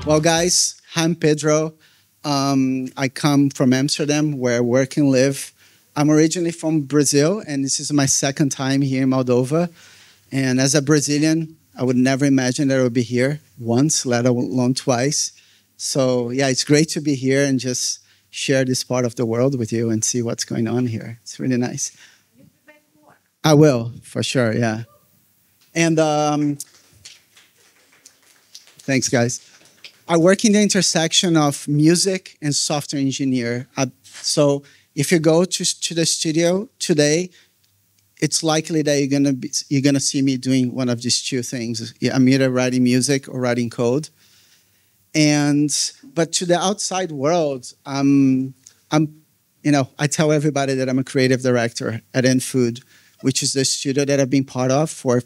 Well, guys, I'm Pedro. I come from Amsterdam, where I work and live. I'm originally from Brazil, and this is my second time here in Moldova. And as a Brazilian, I would never imagine that I would be here once, let alone twice. So yeah, it's great to be here and just share this part of the world with you and see what's going on here. It's really nice. I will, for sure, yeah. And thanks, guys. I work in the intersection of music and software engineer. So if you go to the studio today, it's likely that you're gonna see me doing one of these two things. I'm either writing music or writing code. But to the outside world, I tell everybody that I'm a creative director at Antfood, which is the studio that I've been part of for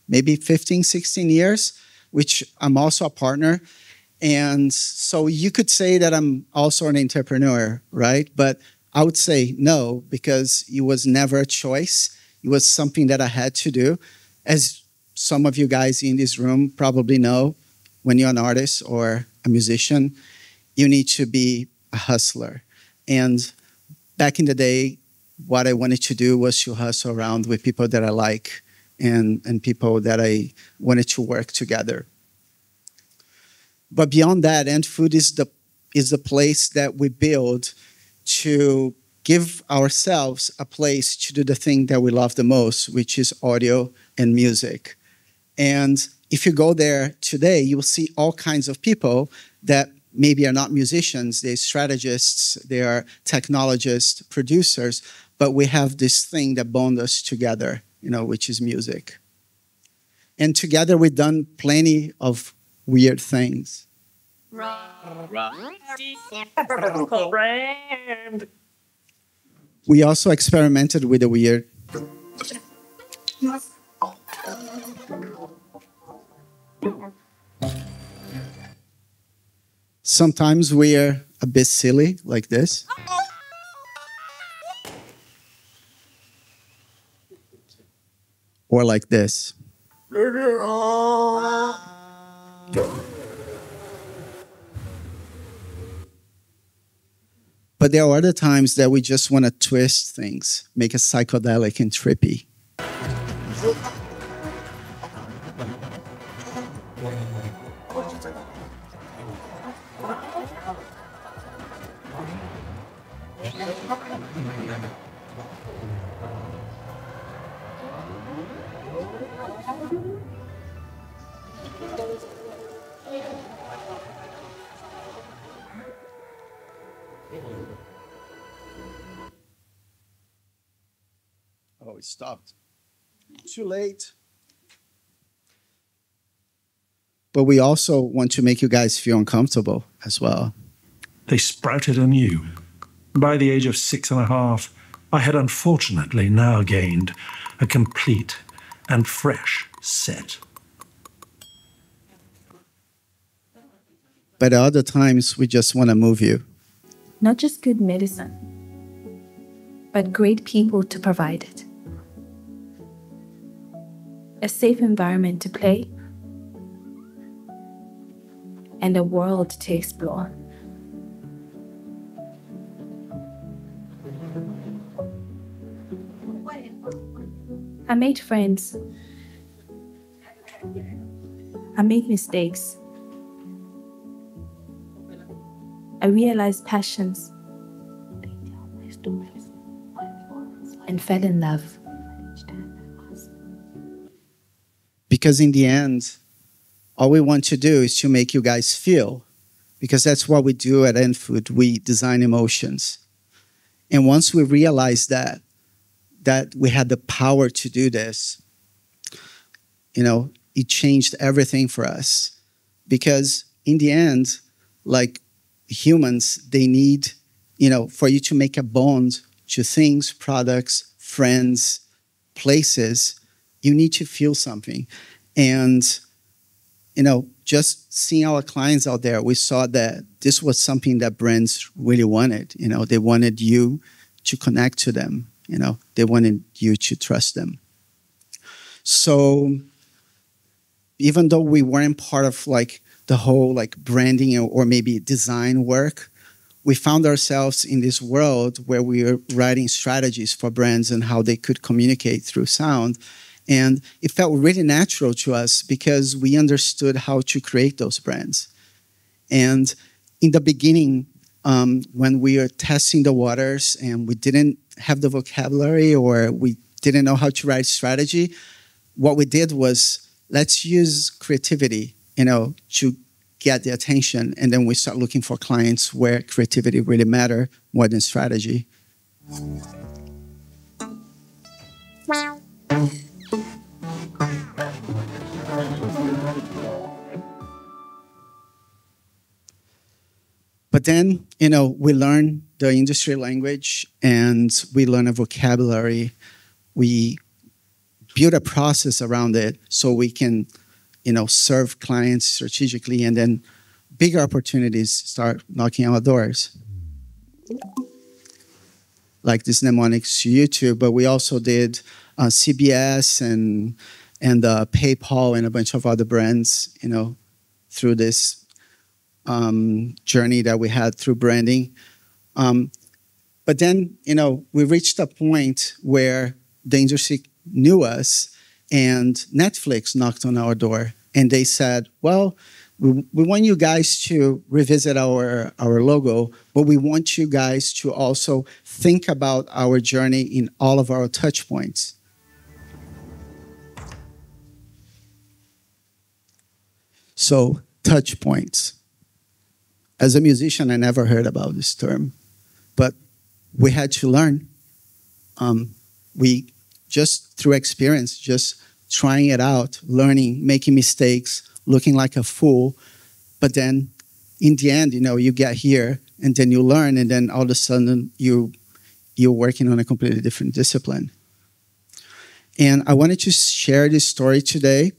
maybe 15, 16 years, which I'm also a partner. And so you could say that I'm also an entrepreneur, right? But I would say no, because it was never a choice. It was something that I had to do. As some of you guys in this room probably know, when you're an artist or a musician, you need to be a hustler. And back in the day, what I wanted to do was to hustle around with people that I like and people that I wanted to work together. But beyond that, Antfood is the place that we build to give ourselves a place to do the thing that we love the most, which is audio and music. And if you go there today, you will see all kinds of people that maybe are not musicians, they're strategists, they are technologists, producers, but we have this thing that bonds us together, which is music. And together we've done plenty of weird things. We also experimented with the weird. Sometimes we're a bit silly, like this. Or like this. But there are other times that we just want to twist things, make it psychedelic and trippy. Oh, it stopped. Too late. But we also want to make you guys feel uncomfortable as well. They sprouted anew. By the age of 6.5, I had unfortunately now gained a complete and fresh set. But at other times, we just want to move you. Not just good medicine, but great people to provide it. A safe environment to play, and a world to explore. I made friends. I made mistakes. I realized passions and fell in love. Because in the end, all we want to do is to make you guys feel. Because that's what we do at Antfood. We design emotions. And once we realized that we had the power to do this, it changed everything for us. Because in the end, like humans, they need, for you to make a bond to things, products, friends, places, you need to feel something. And, just seeing our clients out there, we saw that this was something that brands really wanted. They wanted you to connect to them. They wanted you to trust them. So even though we weren't part of like the whole like branding or maybe design work, we found ourselves in this world where we were writing strategies for brands and how they could communicate through sound. And it felt really natural to us because we understood how to create those brands. And in the beginning, when we were testing the waters and we didn't have the vocabulary or we didn't know how to write strategy, what we did was, let's use creativity, to get the attention. And then we start looking for clients where creativity really matter more than strategy. But then, we learn the industry language and we learn a vocabulary. We build a process around it so we can, serve clients strategically, and then bigger opportunities start knocking on our doors. Like this mnemonics YouTube, but we also did CBS and PayPal and a bunch of other brands, through this journey that we had through branding. But then, we reached a point where the industry knew us and Netflix knocked on our door and they said, well, we want you guys to revisit our logo, but we want you guys to also think about our journey in all of our touch points. So, touch points. As a musician, I never heard about this term, but we had to learn. We just through experience, just trying it out, learning, making mistakes, looking like a fool. But then in the end, you get here and then you learn, and then all of a sudden you're working on a completely different discipline. And I wanted to share this story today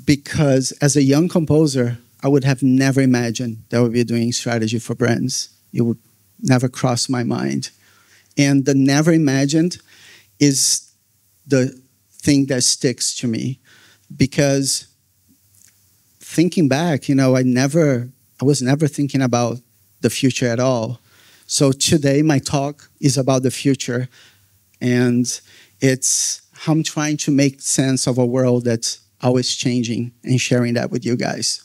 because as a young composer, I would have never imagined that I would be doing strategy for brands. It would never cross my mind. And the never imagined is the thing that sticks to me, because thinking back, I was never thinking about the future at all. So today my talk is about the future, and it's how I'm trying to make sense of a world that's always changing and sharing that with you guys.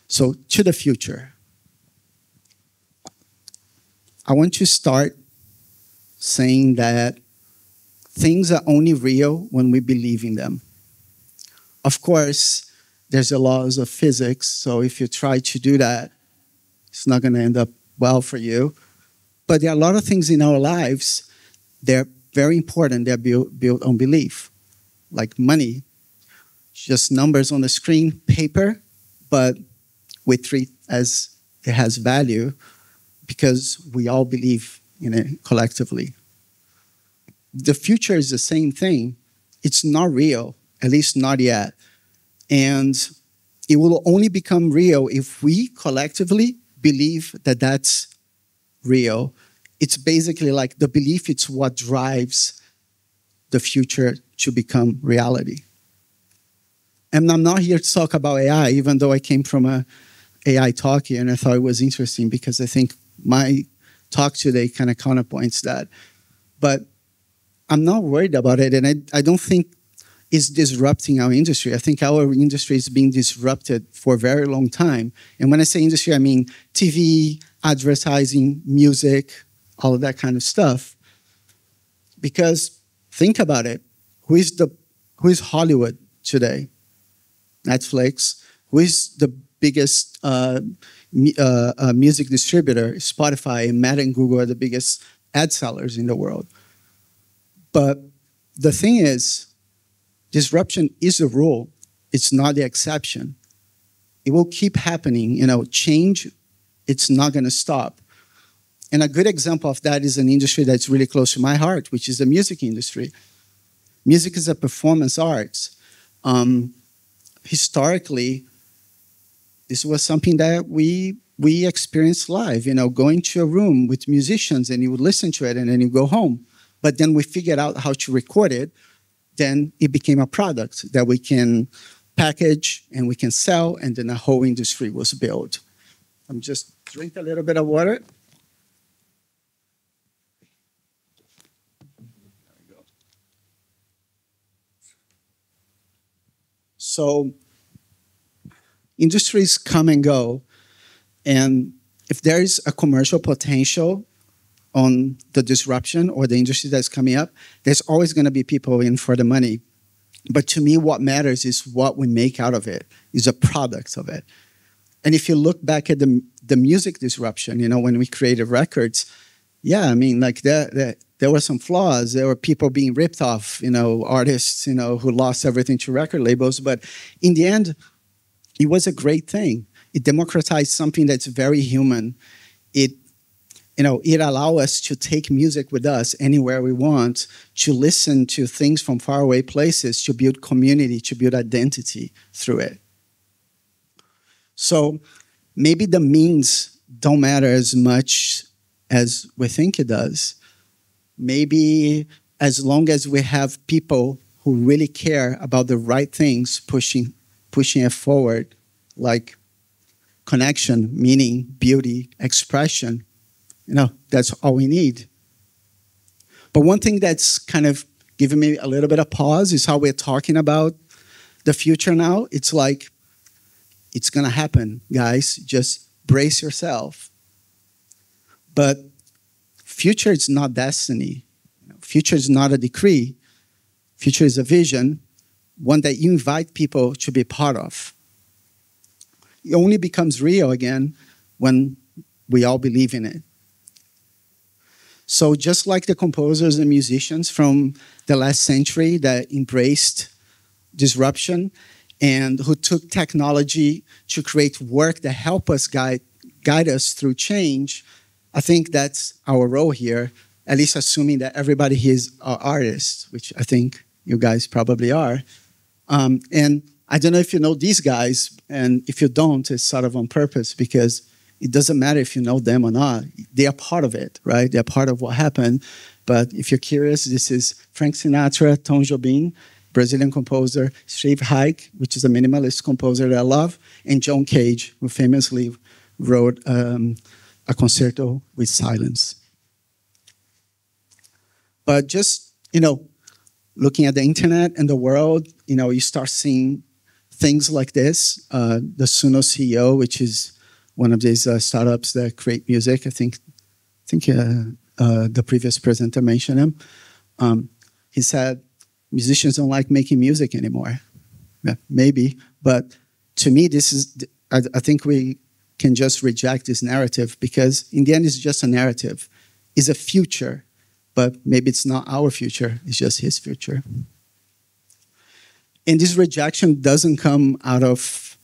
So to the future. I want to start saying that things are only real when we believe in them. Of course, there's the laws of physics, so if you try to do that, it's not going to end up well for you. But there are a lot of things in our lives, they're very important, they're built on belief. Like money, just numbers on the screen, paper, but we treat as it has value because we all believe in it collectively. The future is the same thing. It's not real, at least not yet. And it will only become real if we collectively believe that that's real. It's basically like the belief, it's what drives the future to become reality. And I'm not here to talk about AI, even though I came from a AI talk here and I thought it was interesting because I think my talk today kind of counterpoints that. But I'm not worried about it, and I don't think it's disrupting our industry. I think our industry is being disrupted for a very long time. And when I say industry, I mean TV, advertising, music, all of that kind of stuff. Because think about it. Who is Hollywood today? Netflix. Who is the biggest music distributor? Spotify, Meta, and Google are the biggest ad sellers in the world. But the thing is, disruption is the rule. It's not the exception. It will keep happening. Change, it's not going to stop. And a good example of that is an industry that's really close to my heart, which is the music industry. Music is a performance art. Historically, this was something that we experienced live, going to a room with musicians and you would listen to it and then you go home. But then we figured out how to record it. Then it became a product that we can package, and we can sell, and then a whole industry was built. I'm just drink a little bit of water. So industries come and go, and if there is a commercial potential on the disruption or the industry that's coming up, there's always going to be people in for the money. But to me, what matters is what we make out of it, is a product of it. And if you look back at the music disruption, you know, when we created records, yeah, I mean, like there were some flaws. There were people being ripped off, you know, artists, you know, who lost everything to record labels. But in the end, it was a great thing. It democratized something that's very human. It allowed us to take music with us anywhere we want, to listen to things from faraway places, to build community, to build identity through it. So maybe the means don't matter as much as we think it does. Maybe as long as we have people who really care about the right things, pushing it forward, like connection, meaning, beauty, expression, you know, that's all we need. But one thing that's kind of giving me a little bit of pause is how we're talking about the future now. It's like, it's going to happen, guys. Just brace yourself. But future is not destiny. Future is not a decree. Future is a vision, one that you invite people to be part of. It only becomes real again when we all believe in it. So just like the composers and musicians from the last century that embraced disruption and who took technology to create work that help us guide us through change, I think that's our role here, at least assuming that everybody here is artists, which I think you guys probably are. And I don't know if you know these guys, and if you don't, it's sort of on purpose, because it doesn't matter if you know them or not. They are part of it, right? They're part of what happened. But if you're curious, this is Frank Sinatra, Tom Jobim, Brazilian composer, Steve Reich, which is a minimalist composer that I love, and John Cage, who famously wrote a concerto with silence. But just, you know, looking at the internet and the world, you know, you start seeing things like this. The Suno CEO, which is one of these startups that create music. I think the previous presenter mentioned him. He said, musicians don't like making music anymore. Yeah, maybe, but to me, this is, I think we can just reject this narrative, because in the end, it's just a narrative. It's a future, but maybe it's not our future, it's just his future. And this rejection doesn't come out of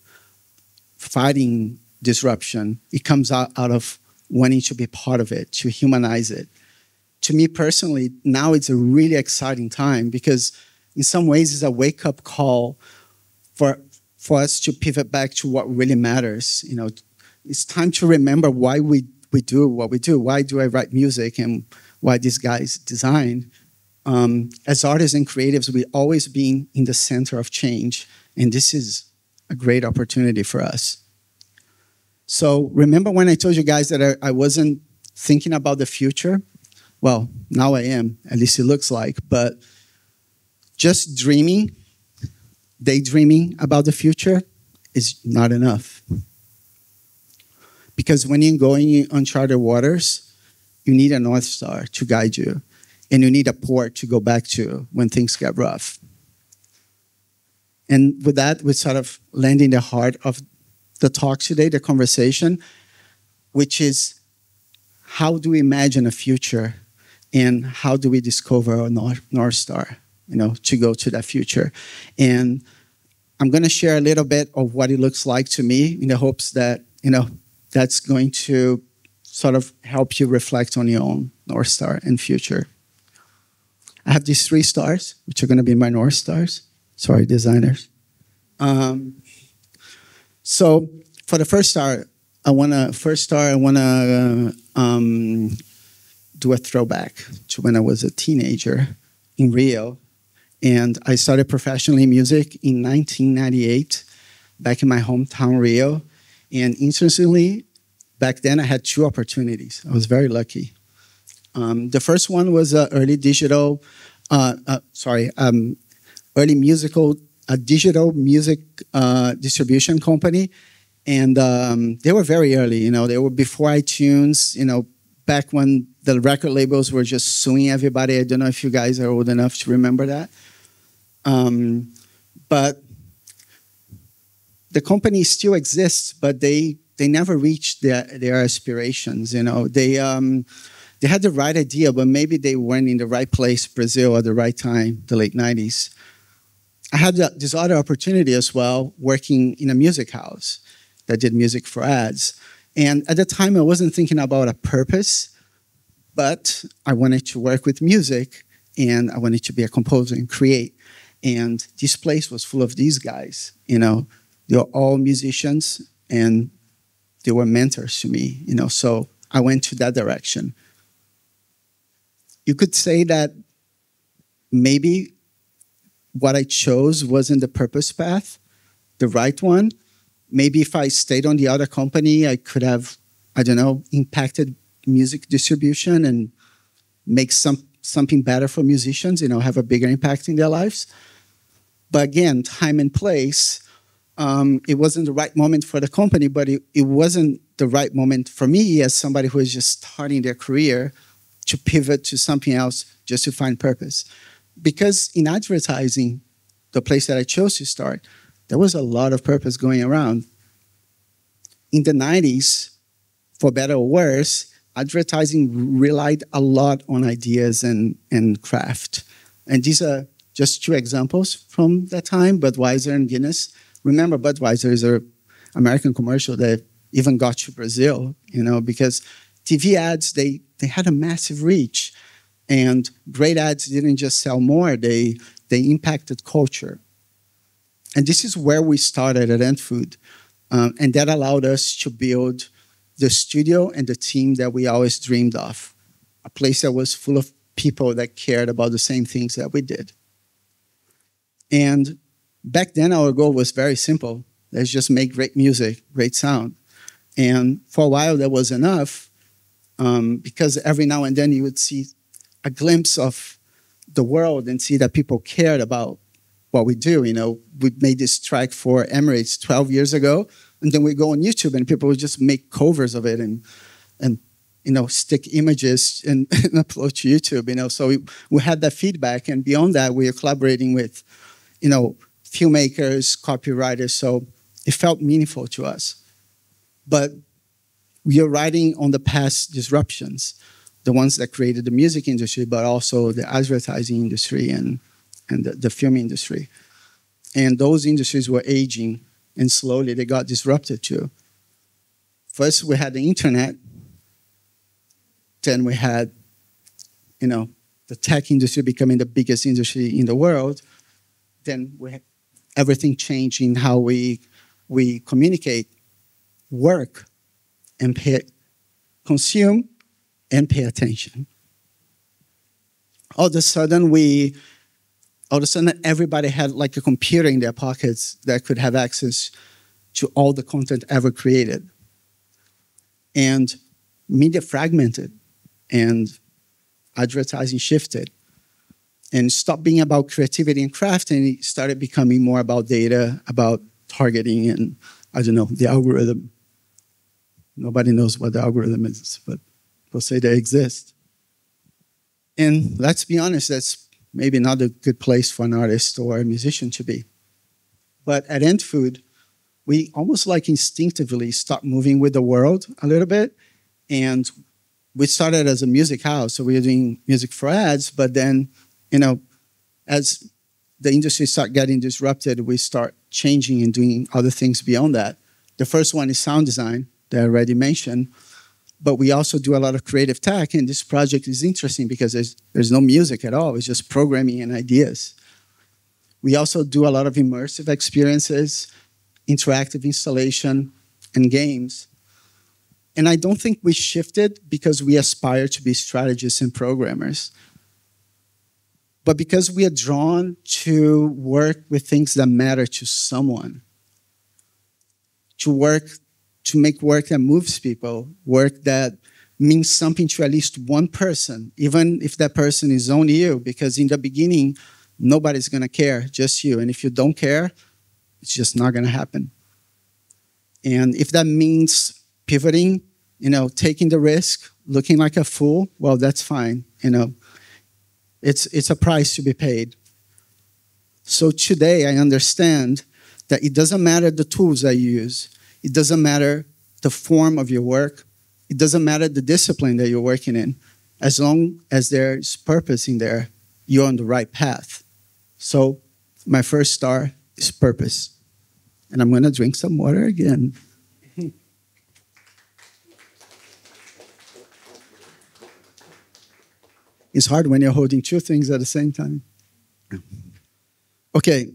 fighting disruption. It comes out of wanting to be part of it, to humanize it. To me personally, now it's a really exciting time, because in some ways it's a wake-up call for us to pivot back to what really matters. You know, it's time to remember why we do what we do. Why do I write music, and why these guys design? As artists and creatives, we've always been in the center of change, and this is a great opportunity for us. So remember when I told you guys that I wasn't thinking about the future? Well, now I am, at least it looks like, but just daydreaming about the future is not enough. Because when you're going in uncharted waters, you need a North Star to guide you, and you need a port to go back to when things get rough. And with that, we sort of land in the heart of the talk today, the conversation, which is, how do we imagine a future, and how do we discover our North Star, you know, to go to that future? And I'm going to share a little bit of what it looks like to me, in the hopes that, you know, that's going to sort of help you reflect on your own North Star and future. I have these 3 stars, which are going to be my North Stars. Sorry, designers. So for the first star, I want to do a throwback to when I was a teenager in Rio. And I started professionally in music in 1998, back in my hometown, Rio. And interestingly, back then I had two opportunities. I was very lucky. The first one was early digital, early musical, a digital music distribution company. And they were very early, they were before iTunes, back when the record labels were just suing everybody. I don't know if you guys are old enough to remember that. But the company still exists, but they never reached their aspirations. They had the right idea, but maybe they weren't in the right place, Brazil, at the right time, the late 90s. I had this other opportunity as well, working in a music house that did music for ads. And at the time, I wasn't thinking about a purpose, but I wanted to work with music, and I wanted to be a composer and create. And this place was full of these guys, They were all musicians, and they were mentors to me, So I went to that direction. You could say that maybe what I chose wasn't the purpose path, the right one. Maybe if I stayed on the other company, I could have, impacted music distribution and make something better for musicians, have a bigger impact in their lives. But again, time and place, it wasn't the right moment for the company, but it wasn't the right moment for me as somebody who is just starting their career to pivot to something else just to find purpose. Because in advertising, the place that I chose to start, there was a lot of purpose going around. In the 90s, for better or worse, advertising relied a lot on ideas and craft. And these are just two examples from that time, Budweiser and Guinness. Remember, Budweiser is an American commercial that even got to Brazil, because TV ads, they had a massive reach. And great ads didn't just sell more, they impacted culture. And this is where we started at Antfood. And that allowed us to build the studio and the team that we always dreamed of. A place that was full of people that cared about the same things that we did. And back then, our goal was very simple. Let's just make great music, great sound. And for a while, that was enough, because every now and then you would see a glimpse of the world and see that people cared about what we do. We made this track for Emirates 12 years ago, and then we go on YouTube and people would just make covers of it and stick images and upload to YouTube. So we had that feedback, and beyond that, we are collaborating with, filmmakers, copywriters. So it felt meaningful to us. But we are riding on the past disruptions, the ones that created the music industry, but also the advertising industry and the film industry. And those industries were aging, and slowly they got disrupted too. First, we had the internet. Then we had, the tech industry becoming the biggest industry in the world. Then everything changed in how we communicate, work, and consume, and pay attention. All of a sudden, everybody had like a computer in their pockets that could have access to all the content ever created. And media fragmented, and advertising shifted, and stopped being about creativity and craft, and it started becoming more about data, about targeting, and the algorithm. Nobody knows what the algorithm is, but we'll say they exist. And let's be honest, that's maybe not a good place for an artist or a musician to be. But at Antfood, we almost like instinctively start moving with the world a little bit. And we started as a music house, so we were doing music for ads, but then, as the industry started getting disrupted, we start changing and doing other things beyond that. The first one is sound design, that I already mentioned. But we also do a lot of creative tech, and this project is interesting because there's no music at all. It's just programming and ideas. We also do a lot of immersive experiences, interactive installation, and games. And I don't think we shifted because we aspire to be strategists and programmers. but because we are drawn to work with things that matter to someone, to make work that moves people, work that means something to at least one person, even if that person is only you, because in the beginning, nobody's going to care, just you. And if you don't care, it's just not going to happen. And if that means pivoting, taking the risk, looking like a fool, well, that's fine. It's a price to be paid. So today I understand that it doesn't matter the tools that you use. It doesn't matter the form of your work. It doesn't matter the discipline that you're working in. As long as there's purpose in there, you're on the right path. So my first star is purpose. And I'm going to drink some water again. It's hard when you're holding two things at the same time. Okay,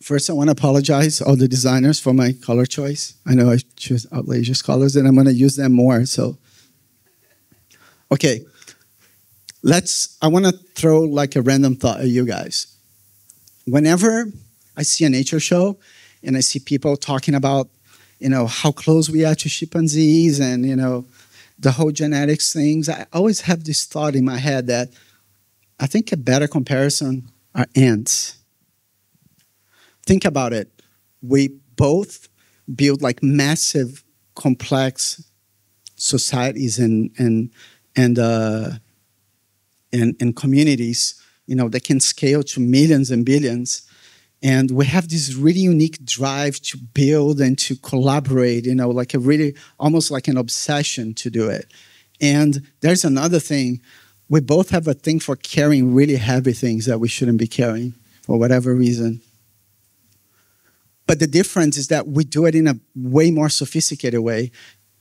first I want to apologize all the designers for my color choice. I know I choose outrageous colors and I'm going to use them more. So, okay, I want to throw like a random thought at you guys. Whenever I see a nature show and I see people talking about, how close we are to chimpanzees and, the whole genetics things, I always have this thought in my head that I think a better comparison are ants. Think about it. We both build like massive, complex societies and communities, that can scale to millions and billions. And we have this really unique drive to build and to collaborate, like almost like an obsession to do it. And there's another thing. We both have a thing for carrying really heavy things that we shouldn't be carrying for whatever reason. But the difference is that we do it in a way more sophisticated way.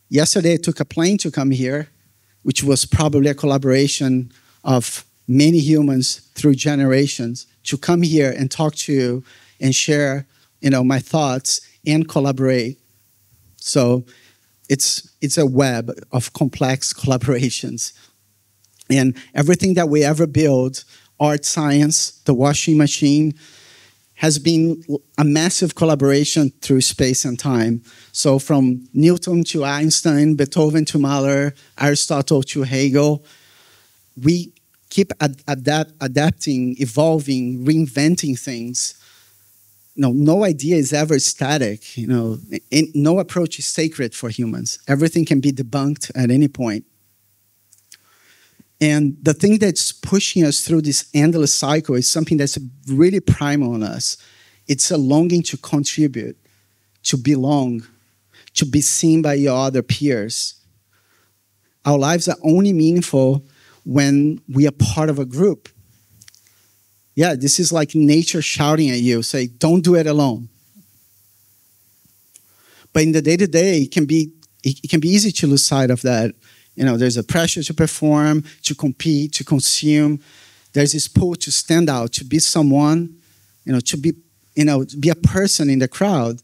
Yesterday, I took a plane to come here, which was probably a collaboration of many humans through generations to come here and talk to you and share, my thoughts and collaborate. So it's a web of complex collaborations. And everything that we ever build, art, science, the washing machine, has been a massive collaboration through space and time. So from Newton to Einstein, Beethoven to Mahler, Aristotle to Hegel, we keep adapting, evolving, reinventing things. No idea is ever static. No approach is sacred for humans. Everything can be debunked at any point. And the thing that's pushing us through this endless cycle is something that's really primal in us. It's a longing to contribute, to belong, to be seen by your other peers. Our lives are only meaningful when we are part of a group. Yeah, this is like nature shouting at you, say, don't do it alone. But in the day-to-day, it can be easy to lose sight of that. There's a pressure to perform, to compete, to consume. There's this pull to stand out, to be someone, to be a person in the crowd.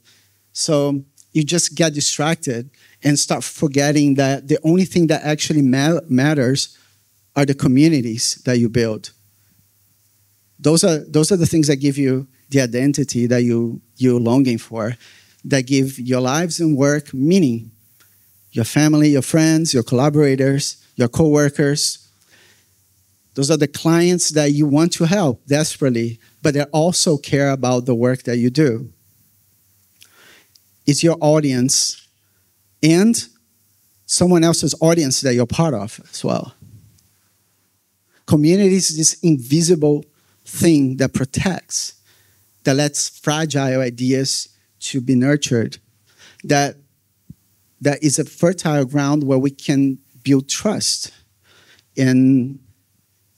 So you just get distracted and start forgetting that the only thing that actually matters are the communities that you build. Those are the things that give you the identity that you're longing for, that give your lives and work meaning. Your family, your friends, your collaborators, your coworkers. Those are the clients that you want to help desperately, but they also care about the work that you do. It's your audience and someone else's audience that you're part of as well. Community is this invisible thing that protects, that lets fragile ideas to be nurtured, that is a fertile ground where we can build trust. And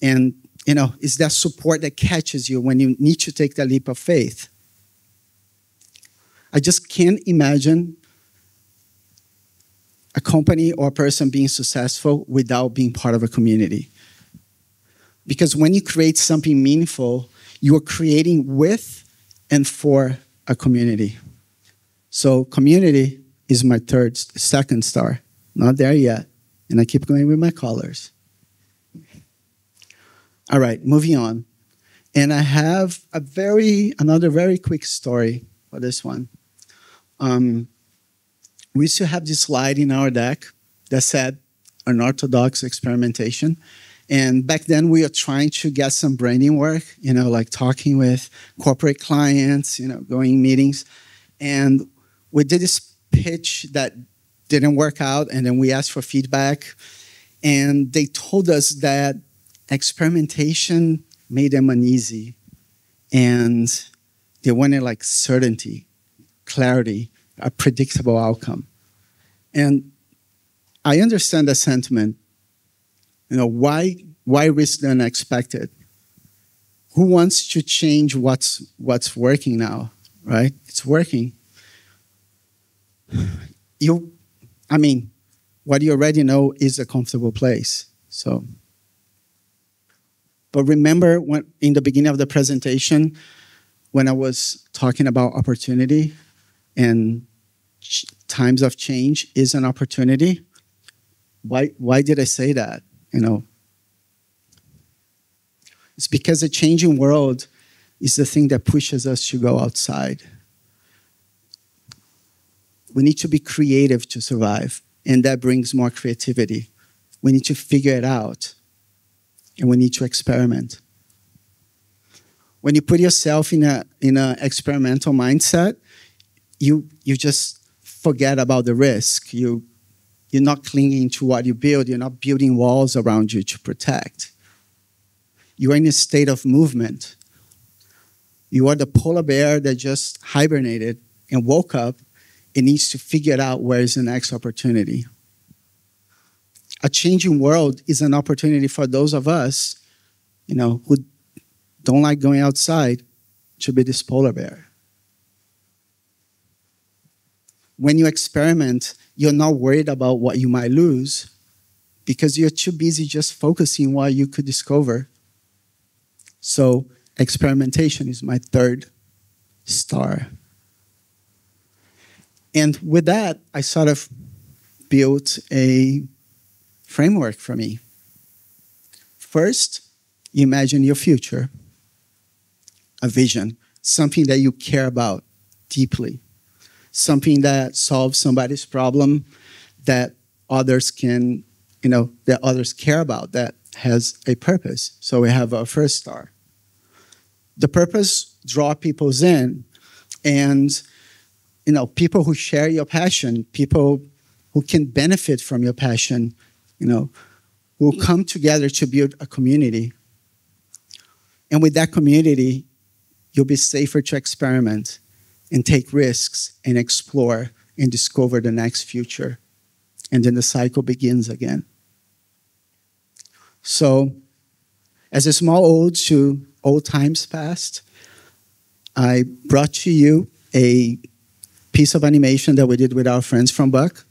it's that support that catches you when you need to take that leap of faith. I just can't imagine a company or a person being successful without being part of a community. Because when you create something meaningful, you are creating with and for a community. So community is my second star. Not there yet. And I keep going with my colors. All right, moving on. And I have another very quick story for this one. We used to have this slide in our deck that said unorthodox experimentation. And back then we were trying to get some branding work, like talking with corporate clients, going meetings. And we did this pitch that didn't work out. And then we asked for feedback. And they told us that experimentation made them uneasy. And they wanted like certainty, clarity, a predictable outcome. And I understand the sentiment. Why risk the unexpected? Who wants to change what's working now, right? It's working. What you already know is a comfortable place. But remember in the beginning of the presentation, when I was talking about opportunity and times of change is an opportunity. Why did I say that? It's because the changing world is the thing that pushes us to go outside. We need to be creative to survive, and that brings more creativity. We need to figure it out, and we need to experiment. When you put yourself in an experimental mindset, you just forget about the risk. You're not clinging to what you build. You're not building walls around you to protect. You are in a state of movement. You are the polar bear that just hibernated and woke up and needs to figure out where is the next opportunity. A changing world is an opportunity for those of us, who don't like going outside, to be this polar bear. When you experiment, you're not worried about what you might lose because you're too busy just focusing on what you could discover. So experimentation is my third star. And with that, I sort of built a framework for me. First, you imagine your future, a vision, something that you care about deeply, something that solves somebody's problem that others can, that others care about, that has a purpose. So we have our first star. The purpose draw people in, and people who share your passion, people who can benefit from your passion, will come together to build a community. And with that community, you'll be safer to experiment and take risks and explore and discover the next future. And then the cycle begins again. So, as a small ode to old times past, I brought to you a piece of animation that we did with our friends from Buck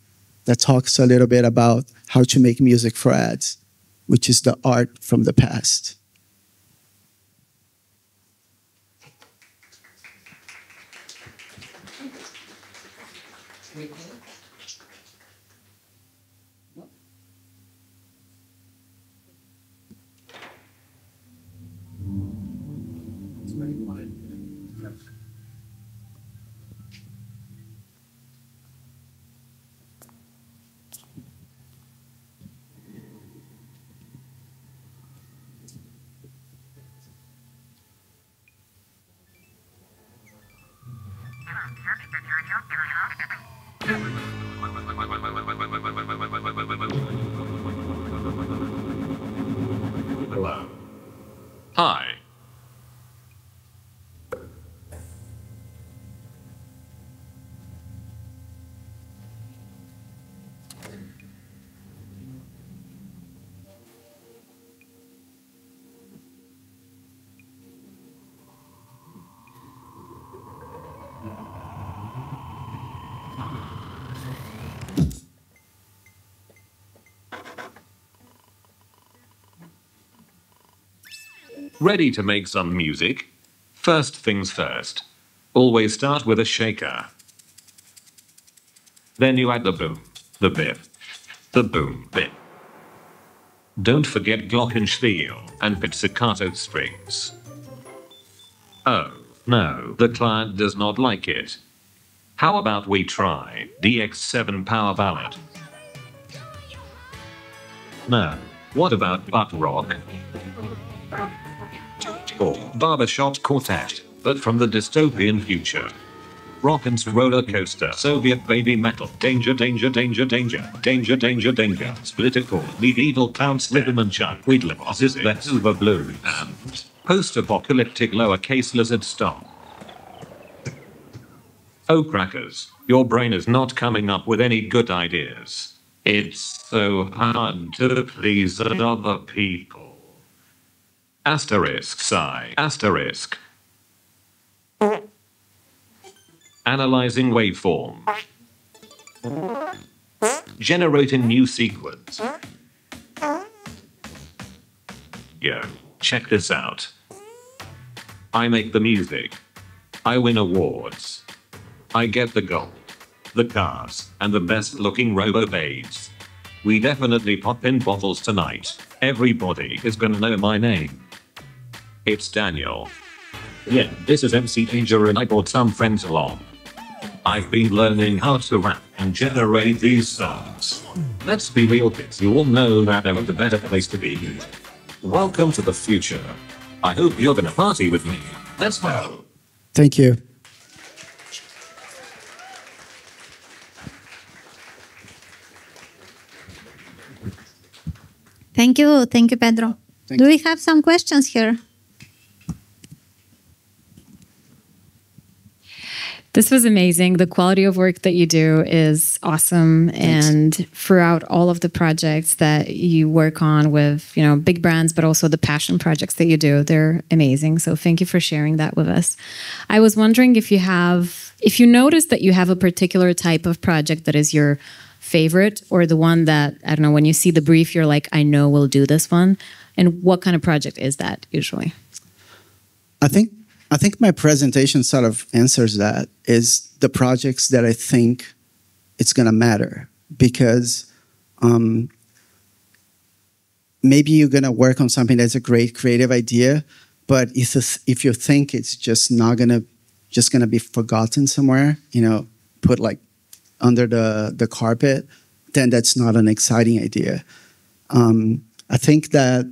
that talks a little bit about how to make music for ads, which is the art from the past. Hello. Hi. Ready to make some music? First things first. Always start with a shaker. Then you add the boom, the bip, the boom, bip. Don't forget glockenspiel and pizzicato strings. Oh, no, the client does not like it. How about we try DX7 Power Ballad? No. What about butt rock? Or barbershop quartet, but from the dystopian future. Rock and roller coaster, Soviet baby metal, danger, danger, danger, danger, danger, danger, danger, split a chord, medieval clowns, rhythm and chunk, Weedlebos is that silver blue, and post-apocalyptic lowercase lizard stomp. Oh crackers, your brain is not coming up with any good ideas. It's so hard to please other people. Asterisk sigh, asterisk. Analyzing waveform. Generating new sequence. Yo, check this out. I make the music. I win awards. I get the gold, the cars, and the best looking robo-babes. We definitely pop in bottles tonight. Everybody is gonna know my name. It's Daniel. Yeah, this is MC Danger and I brought some friends along. I've been learning how to rap and generate these songs. Let's be real kids, you all know that there is a better place to be. Welcome to the future. I hope you're gonna party with me. Let's go. Thank you. Thank you, Pedro. Do we have some questions here? This was amazing. The quality of work that you do is awesome. Thanks. And throughout all of the projects that you work on with, big brands, but also the passion projects that you do, they're amazing. So thank you for sharing that with us. I was wondering if you notice that you have a particular type of project that is your favorite, or the one that, I don't know, when you see the brief, you're like, I know we'll do this one. And what kind of project is that usually? I think my presentation sort of answers that, is the projects that I think it's going to matter, because maybe you're going to work on something that's a great creative idea, but if you think it's just not going to be forgotten somewhere, put like under the carpet, then that's not an exciting idea. I think that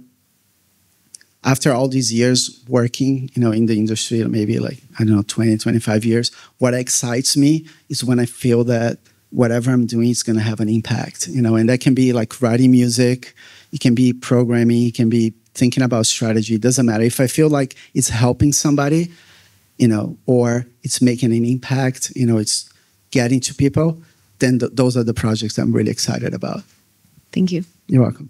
after all these years working, in the industry, maybe 20, 25 years, what excites me is when I feel that whatever I'm doing is going to have an impact, and that can be like writing music, it can be programming, it can be thinking about strategy. It doesn't matter. If I feel like it's helping somebody, or it's making an impact, it's getting to people, then those are the projects I'm really excited about. Thank you. You're welcome.